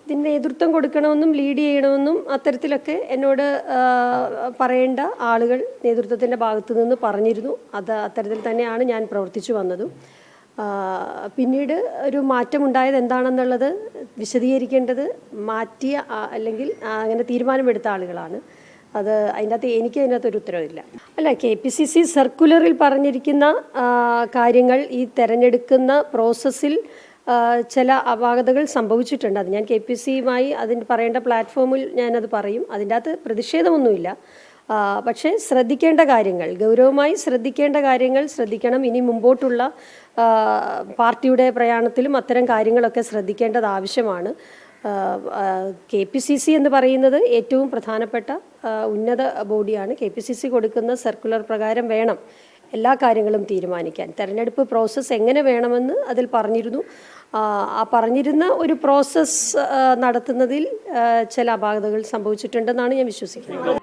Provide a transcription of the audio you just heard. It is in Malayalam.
ഇതിന് നേതൃത്വം കൊടുക്കണമെന്നും ലീഡ് ചെയ്യണമെന്നും അത്തരത്തിലൊക്കെ എന്നോട് പറയേണ്ട ആളുകൾ നേതൃത്വത്തിൻ്റെ ഭാഗത്തു നിന്ന് പറഞ്ഞിരുന്നു. അത്തരത്തിൽ തന്നെയാണ് ഞാൻ പ്രവർത്തിച്ചു വന്നതും. പിന്നീട് ഒരു മാറ്റമുണ്ടായത് എന്താണെന്നുള്ളത് വിശദീകരിക്കേണ്ടത് മാറ്റിയ അല്ലെങ്കിൽ അങ്ങനെ തീരുമാനമെടുത്ത ആളുകളാണ്. അതിനകത്തൊരു ഉത്തരവില്ല. അല്ല, KPCC സർക്കുലറിൽ പറഞ്ഞിരിക്കുന്ന കാര്യങ്ങൾ ഈ തെരഞ്ഞെടുക്കുന്ന പ്രോസസ്സിൽ ചില അപാകതകൾ സംഭവിച്ചിട്ടുണ്ട്. അത് ഞാൻ KPCയുമായി അതിന് പറയേണ്ട പ്ലാറ്റ്ഫോമിൽ ഞാനത് പറയും. അതിൻ്റെ അകത്ത് പ്രതിഷേധമൊന്നുമില്ല. പക്ഷേ ശ്രദ്ധിക്കേണ്ട കാര്യങ്ങൾ, ഗൗരവമായി ശ്രദ്ധിക്കേണ്ട കാര്യങ്ങൾ ശ്രദ്ധിക്കണം. ഇനി മുമ്പോട്ടുള്ള പാർട്ടിയുടെ പ്രയാണത്തിലും അത്തരം കാര്യങ്ങളൊക്കെ ശ്രദ്ധിക്കേണ്ടത് ആവശ്യമാണ്. KPCC എന്ന് പറയുന്നത് ഏറ്റവും പ്രധാനപ്പെട്ട ഉന്നത ബോഡിയാണ്. KPCC കൊടുക്കുന്ന സർക്കുലർ പ്രകാരം വേണം എല്ലാ കാര്യങ്ങളും തീരുമാനിക്കാൻ. തെരഞ്ഞെടുപ്പ് പ്രോസസ്സ് എങ്ങനെ വേണമെന്ന് അതിൽ പറഞ്ഞിരുന്നു. ആ പറഞ്ഞിരുന്ന ഒരു പ്രോസസ്സ് നടത്തുന്നതിൽ ചില അപാകതകൾ സംഭവിച്ചിട്ടുണ്ടെന്നാണ് ഞാൻ വിശ്വസിക്കുന്നത്.